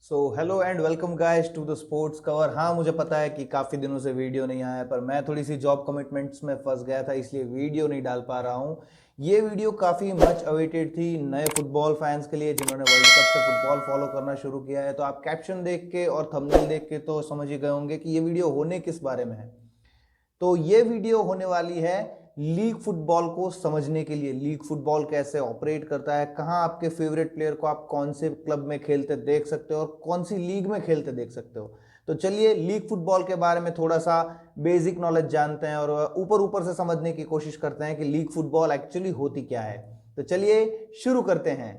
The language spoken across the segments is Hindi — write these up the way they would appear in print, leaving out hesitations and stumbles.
So hello and welcome guys to the sports cover. हाँ, मुझे पता है कि काफ़ी दिनों से वीडियो नहीं आया, पर मैं थोड़ी सी जॉब कमिटमेंट्स में फंस गया था, इसलिए वीडियो नहीं डाल पा रहा हूँ। ये वीडियो काफ़ी मच अवेटेड थी नए फुटबॉल फैंस के लिए जिन्होंने वर्ल्ड कप से फुटबॉल फॉलो करना शुरू किया है। तो आप कैप्शन देख के और थंबनेल देख के तो समझ ही गए होंगे कि ये वीडियो होने किस बारे में है। तो ये वीडियो होने वाली है लीग फुटबॉल को समझने के लिए। लीग फुटबॉल कैसे ऑपरेट करता है, कहाँ आपके फेवरेट प्लेयर को आप कौन से क्लब में खेलते देख सकते हो और कौन सी लीग में खेलते देख सकते हो। तो चलिए लीग फुटबॉल के बारे में थोड़ा सा बेसिक नॉलेज जानते हैं और ऊपर ऊपर से समझने की कोशिश करते हैं कि लीग फुटबॉल एक्चुअली होती क्या है। तो चलिए शुरू करते हैं।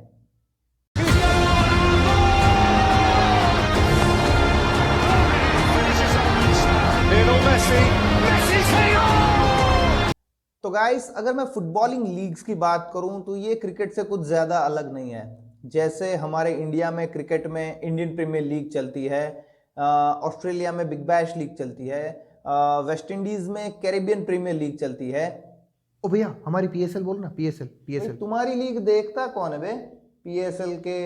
तो गाइस, अगर मैं फुटबॉलिंग लीग्स की बात करूं तो ये क्रिकेट से कुछ ज़्यादा अलग नहीं है। जैसे हमारे इंडिया में क्रिकेट में इंडियन प्रीमियर लीग चलती है, ऑस्ट्रेलिया में बिग बैश लीग चलती है, वेस्ट इंडीज़ में कैरेबियन प्रीमियर लीग चलती है। ओ भैया हमारी पीएसएल बोल ना, पीएसएल भाई, पीएसएल तुम्हारी लीग देखता कौन है बे? पीएसएल के,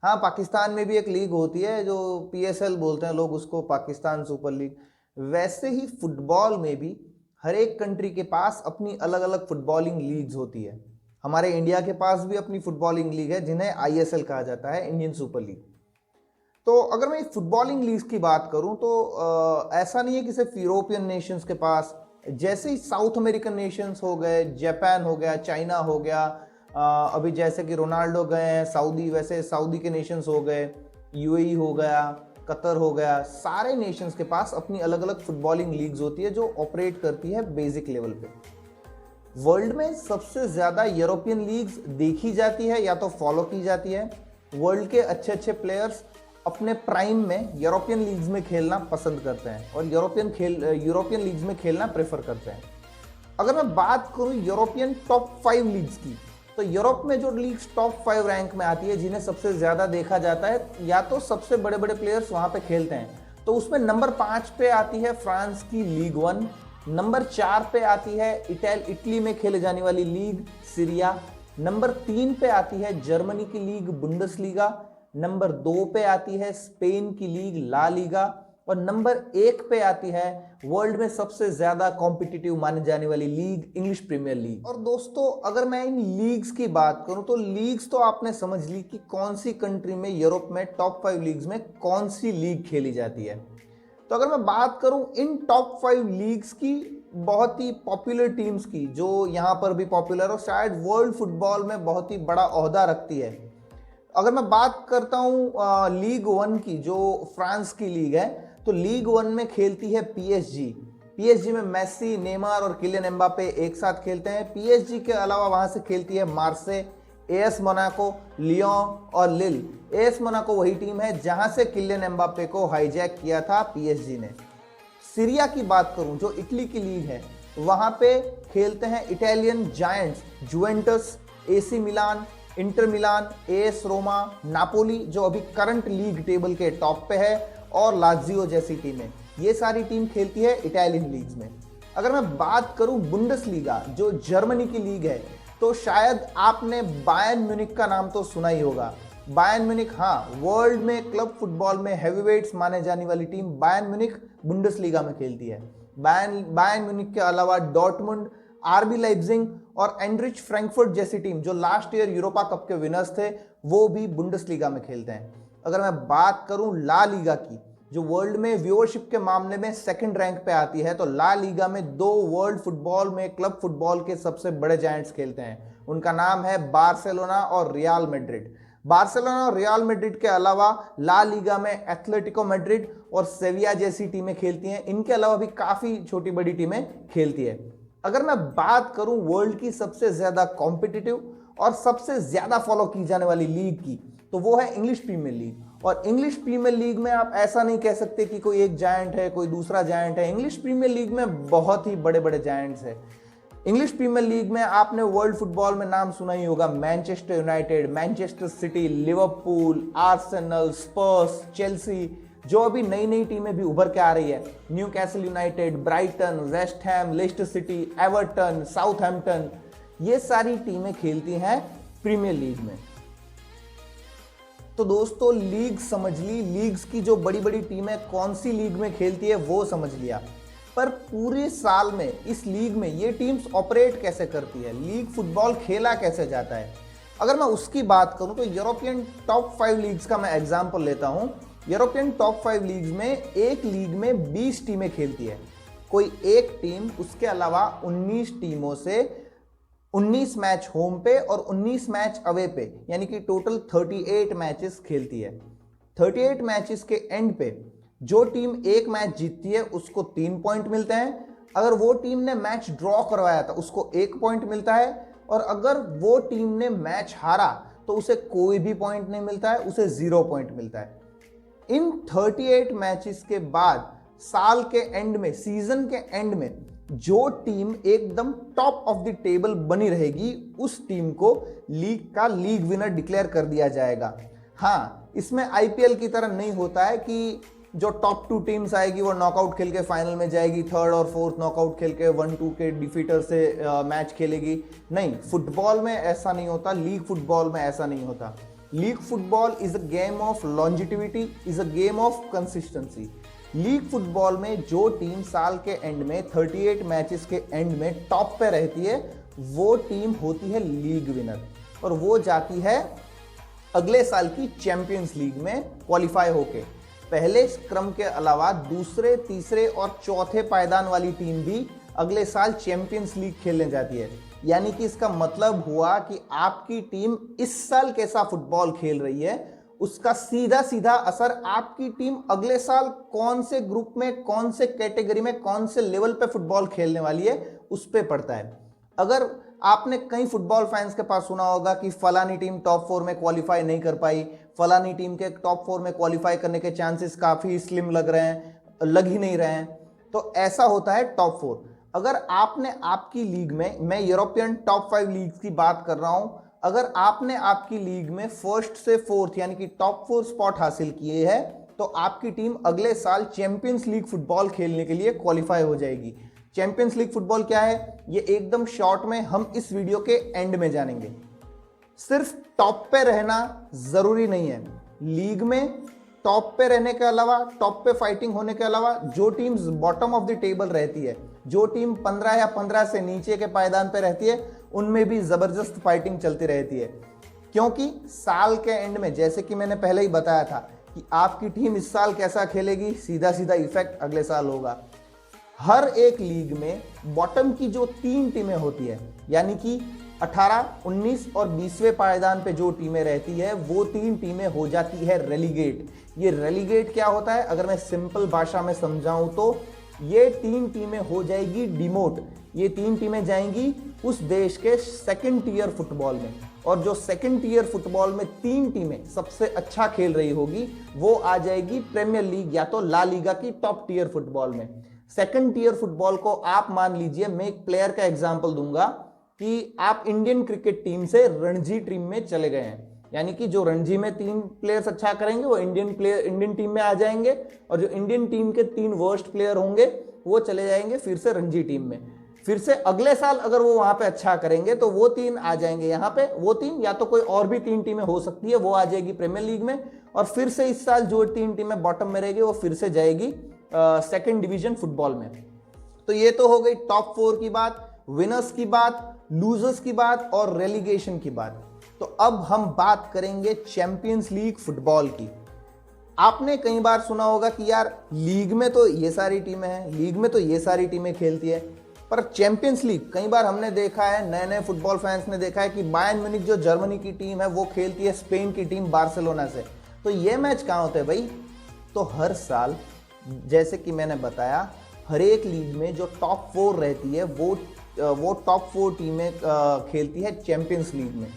हाँ, पाकिस्तान में भी एक लीग होती है जो पीएसएल बोलते हैं लोग उसको, पाकिस्तान सुपर लीग। वैसे ही फुटबॉल में भी हर एक कंट्री के पास अपनी अलग अलग फुटबॉलिंग लीग्स होती है। हमारे इंडिया के पास भी अपनी फुटबॉलिंग लीग है जिन्हें आईएसएल कहा जाता है, इंडियन सुपर लीग। तो अगर मैं फुटबॉलिंग लीग्स की बात करूं तो ऐसा नहीं है कि सिर्फ यूरोपियन नेशंस के पास। जैसे ही साउथ अमेरिकन नेशंस हो गए, जापान हो गया, चाइना हो गया, अभी जैसे कि रोनाल्डो गए हैं सऊदी, वैसे सऊदी के नेशंस हो गए, यूएई हो गया, कतर हो गया, सारे नेशंस के पास अपनी अलग अलग फुटबॉलिंग लीग्स होती है जो ऑपरेट करती है बेसिक लेवल पे। वर्ल्ड में सबसे ज़्यादा यूरोपियन लीग्स देखी जाती है या तो फॉलो की जाती है। वर्ल्ड के अच्छे अच्छे प्लेयर्स अपने प्राइम में यूरोपियन लीग्स में खेलना पसंद करते हैं और यूरोपियन लीग्स में खेलना प्रेफर करते हैं। अगर मैं बात करूं यूरोपियन टॉप 5 लीग्स की, तो यूरोप में जो लीग्स टॉप 5 रैंक में आती है जिन्हें सबसे ज़्यादा देखा जाता है या तो सबसे बड़े बड़े प्लेयर्स वहाँ पे खेलते हैं, तो उसमें नंबर 5 पे आती है फ्रांस की लीग 1, नंबर 4 पे आती है इटली में खेले जाने वाली लीग सीरिया, नंबर 3 पे आती है जर्मनी की लीग बुंडसलीगा, नंबर 2 पे आती है स्पेन की लीग ला लीगा और नंबर 1 पे आती है वर्ल्ड में सबसे ज्यादा कॉम्पिटिटिव माने जाने वाली लीग, इंग्लिश प्रीमियर लीग। और दोस्तों, अगर मैं इन लीग्स की बात करूं तो लीग्स तो आपने समझ ली कि कौन सी कंट्री में यूरोप में टॉप 5 लीग्स में कौन सी लीग खेली जाती है। तो अगर मैं बात करूं इन टॉप 5 लीग्स की, बहुत ही पॉपुलर टीम्स की जो यहाँ पर भी पॉपुलर और शायद वर्ल्ड फुटबॉल में बहुत ही बड़ा ओहदा रखती है। अगर मैं बात करता हूँ लीग 1 की, जो फ्रांस की लीग है, तो लीग 1 में खेलती है पीएसजी में मेसी, नेमार और किलियन एम्बापे एक साथ खेलते हैं। पीएसजी के अलावा वहां से खेलती है मार्से, एएस मोनाको, लियोन और लिल। एएस मोनाको वही टीम है जहां से किलियन एम्बापे को हाईजैक किया था पीएसजी ने। सीरिया की बात करूं जो इटली की लीग है, वहां पे खेलते हैं Italian giants Juventus, AC Milan, Inter Milan, AS Roma, Napoli जो अभी करंट लीग टेबल के टॉप पे है, और लाजियो जैसी टीमें। ये सारी टीम खेलती है इटालियन लीग्स में। अगर मैं बात करूं बुंडसलीगा जो जर्मनी की लीग है, तो शायद आपने बायर्न म्यूनिख का नाम तो सुना ही होगा। बायर्न म्यूनिख, हाँ, वर्ल्ड में क्लब फुटबॉल में हैवीवेट्स माने जाने वाली टीम बायर्न म्यूनिख बुंडसलीगा में खेलती है। बायर्न म्यूनिख के अलावा डॉर्टमुंड, आरबी लाइप्जिग और एंड्रिच फ्रैंकफर्ट जैसी टीम जो लास्ट ईयर यूरोपा कप के विनर्स थे, वो भी बुंडसलीगा में खेलते हैं। अगर मैं बात करूं ला लीगा की, जो वर्ल्ड में व्यूअरशिप के मामले में सेकंड रैंक पे आती है, तो ला लीगा में दो वर्ल्ड फुटबॉल में क्लब फुटबॉल के सबसे बड़े जायंट्स खेलते हैं। उनका नाम है बार्सिलोना और रियल मैड्रिड। बार्सिलोना और रियल मैड्रिड के अलावा ला लीगा में एथलेटिको मैड्रिड और सेविया जैसी टीमें खेलती हैं। इनके अलावा भी काफी छोटी बड़ी टीमें खेलती है। अगर मैं बात करूं वर्ल्ड की सबसे ज्यादा कॉम्पिटिटिव और सबसे ज्यादा फॉलो की जाने वाली लीग की, तो वो है इंग्लिश प्रीमियर लीग। और इंग्लिश प्रीमियर लीग में आप ऐसा नहीं कह सकते कि कोई एक जायंट है, कोई दूसरा जायंट है। इंग्लिश प्रीमियर लीग में बहुत ही बड़े बड़े जायंट्स हैं। इंग्लिश प्रीमियर लीग में आपने वर्ल्ड फुटबॉल में नाम सुना ही होगा, Manchester United, Manchester City, Liverpool, Arsenal, Spurs, Chelsea, जो अभी नई नई टीमें भी उभर के आ रही है, Newcastle United, Brighton, West Ham, Leicester City, Everton, Southampton, ये सारी टीमें खेलती हैं प्रीमियर लीग में। तो दोस्तों लीग समझ ली, लीग्स की जो बड़ी बड़ी टीमें कौन सी लीग में खेलती है वो समझ लिया, पर पूरे साल में इस लीग में ये टीम्स ऑपरेट कैसे करती है, लीग फुटबॉल खेला कैसे जाता है। अगर मैं उसकी बात करूं तो यूरोपियन टॉप 5 लीग्स का मैं एग्जांपल लेता हूं। यूरोपियन टॉप 5 लीग्स में एक लीग में 20 टीमें खेलती है, कोई एक टीम उसके अलावा 19 टीमों से 19 मैच होम पे और 19 मैच अवे पे, यानी कि टोटल 38 मैचेस खेलती है। 38 मैचेस के एंड पे जो टीम एक मैच जीतती है उसको 3 पॉइंट मिलते हैं, अगर वो टीम ने मैच ड्रॉ करवाया था उसको 1 पॉइंट मिलता है, और अगर वो टीम ने मैच हारा तो उसे कोई भी पॉइंट नहीं मिलता है, उसे 0 पॉइंट मिलता है। इन 38 मैचेस के बाद साल के एंड में, सीजन के एंड में जो टीम एकदम टॉप ऑफ द टेबल बनी रहेगी उस टीम को लीग का लीग विनर डिक्लेयर कर दिया जाएगा। हाँ, इसमें आईपीएल की तरह नहीं होता है कि जो टॉप 2 टीम्स आएगी वो नॉकआउट खेल के फाइनल में जाएगी, थर्ड और फोर्थ नॉकआउट खेल के 1-2 के डिफीटर से मैच खेलेगी। नहीं, फुटबॉल में ऐसा नहीं होता, लीग फुटबॉल में ऐसा नहीं होता। League football is a game of longevity, is a game of consistency. League football में जो टीम साल के एंड में 38 मैचेस के एंड में टॉप पे रहती है वो टीम होती है लीग विनर, और वो जाती है अगले साल की चैंपियंस लीग में क्वालिफाई होके। पहले क्रम के अलावा दूसरे, तीसरे और चौथे पायदान वाली टीम भी अगले साल चैंपियंस लीग खेलने जाती है। यानी कि इसका मतलब हुआ कि आपकी टीम इस साल कैसा फुटबॉल खेल रही है उसका सीधा सीधा असर आपकी टीम अगले साल कौन से ग्रुप में, कौन से कैटेगरी में, कौन से लेवल पे फुटबॉल खेलने वाली है उस पे पड़ता है। अगर आपने कई फुटबॉल फैंस के पास सुना होगा कि फलानी टीम टॉप 4 में क्वालिफाई नहीं कर पाई, फलानी टीम के टॉप 4 में क्वालिफाई करने के चांसेस काफ़ी स्लिम लग रहे हैं, लग ही नहीं रहे हैं, तो ऐसा होता है टॉप 4। अगर आपने आपकी लीग में, मैं यूरोपियन टॉप 5 लीग की बात कर रहा हूं, अगर आपने आपकी लीग में फर्स्ट से फोर्थ यानी कि टॉप 4 स्पॉट हासिल किए हैं तो आपकी टीम अगले साल चैंपियंस लीग फुटबॉल खेलने के लिए क्वालिफाई हो जाएगी। चैंपियंस लीग फुटबॉल क्या है ये एकदम शॉर्ट में हम इस वीडियो के एंड में जानेंगे। सिर्फ टॉप पे रहना जरूरी नहीं है, लीग में टॉप पे रहने के अलावा, टॉप पे फाइटिंग होने के अलावा जो teams bottom of the table रहती है, जो टीम 15 या 15 से नीचे के पायदान पे रहती है, उनमें भी जबरदस्त फाइटिंग चलती रहती है। क्योंकि साल के एंड में, जैसे कि मैंने पहले ही बताया था कि आपकी टीम इस साल कैसा खेलेगी, सीधा सीधा इफेक्ट अगले साल होगा। हर एक लीग में बॉटम की जो 3 टीमें होती है, यानी कि 18, 19 और 20वें पायदान पे जो टीमें रहती है वो 3 टीमें हो जाती है रेलीगेट। ये रेलीगेट क्या होता है, अगर मैं सिंपल भाषा में समझाऊं तो ये 3 टीमें हो जाएगी डिमोट। ये 3 टीमें जाएंगी उस देश के सेकंड टियर फुटबॉल में, और जो सेकंड टियर फुटबॉल में 3 टीमें सबसे अच्छा खेल रही होगी वो आ जाएगी प्रीमियर लीग या तो ला लीगा की टॉप टियर फुटबॉल में। सेकंड टियर फुटबॉल को आप मान लीजिए, मैं एक प्लेयर का एग्जांपल दूंगा कि आप इंडियन क्रिकेट टीम से रणजी टीम में चले गए हैं, यानी कि जो रणजी में 3 प्लेयर्स अच्छा करेंगे वो इंडियन टीम में आ जाएंगे, और जो इंडियन टीम के 3 वर्स्ट प्लेयर होंगे वो चले जाएंगे फिर से रणजी टीम में। फिर से अगले साल अगर वो वहां पे अच्छा करेंगे तो वो 3 आ जाएंगे यहाँ पे, वो 3 या तो कोई और भी 3 टीमें हो सकती है वो आ जाएगी प्रीमियर लीग में, और फिर से इस साल जो 3 टीमें बॉटम में रहेगी वो फिर से जाएगी सेकंड डिवीजन फुटबॉल में। तो ये तो हो गई टॉप 4 की बात, विनर्स की बात, लूजर्स की बात और रेलीगेशन की बात। तो अब हम बात करेंगे चैंपियंस लीग फुटबॉल की। आपने कई बार सुना होगा कि यार लीग में तो ये सारी टीमें हैं, लीग में तो ये सारी टीमें खेलती है, पर चैंपियंस लीग कई बार हमने देखा है, नए नए फुटबॉल फैंस ने देखा है कि बायर्न म्यूनिख जो जर्मनी की टीम है वो खेलती है स्पेन की टीम बार्सिलोना से। तो ये मैच कहाँ होते हैं भाई? तो हर साल, जैसे कि मैंने बताया, हर एक लीग में जो टॉप 4 रहती है वो टॉप 4 टीमें खेलती है चैंपियंस लीग में।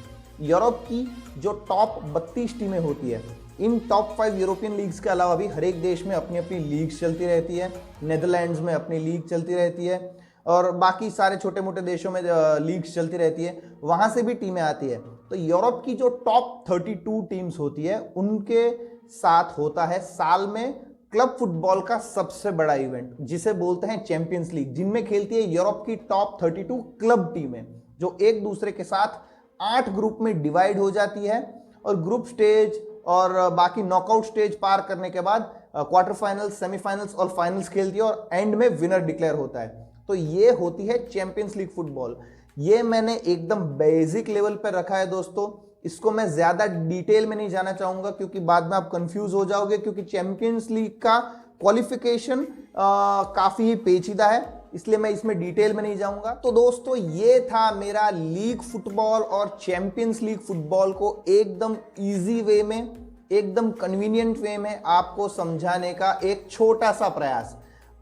यूरोप की जो टॉप 32 टीमें होती है, इन टॉप 5 यूरोपियन लीग्स के अलावा भी हर एक देश में अपनी अपनी लीग्स चलती रहती है। नेदरलैंड्स में अपनी लीग चलती रहती है, और बाकी सारे छोटे मोटे देशों में लीग्स चलती रहती है, वहाँ से भी टीमें आती है। तो यूरोप की जो टॉप 32 टीम्स होती है उनके साथ होता है साल में क्लब फुटबॉल का सबसे बड़ा इवेंट, जिसे बोलते हैं चैंपियंस लीग, जिनमें खेलती है यूरोप की टॉप 32 क्लब टीमें, जो एक दूसरे के साथ 8 ग्रुप में डिवाइड हो जाती है, और ग्रुप स्टेज और बाकी नॉकआउट स्टेज पार करने के बाद क्वार्टर फाइनल्स, सेमीफाइनल्स और फाइनल्स खेलती है और एंड में विनर डिक्लेयर होता है। तो ये होती है चैंपियंस लीग फुटबॉल। ये मैंने एकदम बेसिक लेवल पर रखा है दोस्तों, इसको मैं ज्यादा डिटेल में नहीं जाना चाहूंगा क्योंकि बाद में आप कंफ्यूज हो जाओगे, क्योंकि चैंपियंस लीग का क्वालिफिकेशन काफी ही पेचीदा है, इसलिए मैं इसमें डिटेल में नहीं जाऊंगा। तो दोस्तों ये था मेरा लीग फुटबॉल और चैंपियंस लीग फुटबॉल को एकदम इजी वे में, एकदम कन्वीनियंट वे में आपको समझाने का एक छोटा सा प्रयास।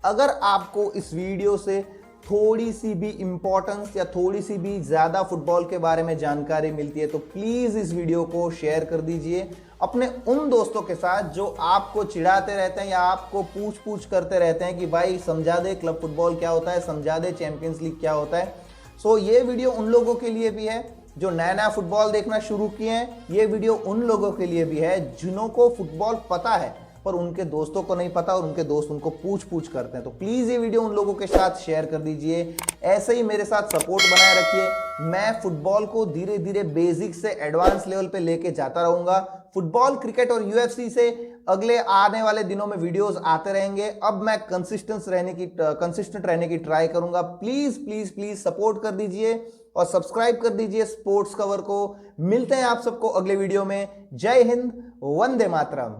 अगर आपको इस वीडियो से थोड़ी सी भी इंपॉर्टेंस या थोड़ी सी भी ज्यादा फुटबॉल के बारे में जानकारी मिलती है तो प्लीज इस वीडियो को शेयर कर दीजिए अपने उन दोस्तों के साथ जो आपको चिढ़ाते रहते हैं या आपको पूछ पूछ करते रहते हैं कि भाई समझा दे क्लब फुटबॉल क्या होता है, समझा दे चैंपियंस लीग क्या होता है। सो ये वीडियो उन लोगों के लिए भी है जो नया नया फुटबॉल देखना शुरू किए हैं, ये वीडियो उन लोगों के लिए भी है जिन्हों को फुटबॉल पता है पर उनके दोस्तों को नहीं पता और उनके दोस्त उनको पूछ पूछ करते हैं। तो प्लीज ये वीडियो उन लोगों के साथ शेयर कर दीजिए, ऐसे ही मेरे साथ सपोर्ट बनाए रखिए। मैं फुटबॉल को धीरे धीरे बेसिक से एडवांस लेवल पे लेके जाता रहूंगा। फुटबॉल, क्रिकेट और यूएफसी से अगले आने वाले दिनों में वीडियोस आते रहेंगे। अब मैं कंसिस्टेंट रहने की ट्राई करूंगा। प्लीज प्लीज प्लीज सपोर्ट कर दीजिए और सब्सक्राइब कर दीजिए स्पोर्ट्स कवर को। मिलते हैं आप सबको अगले वीडियो में। जय हिंद, वंदे मातरम।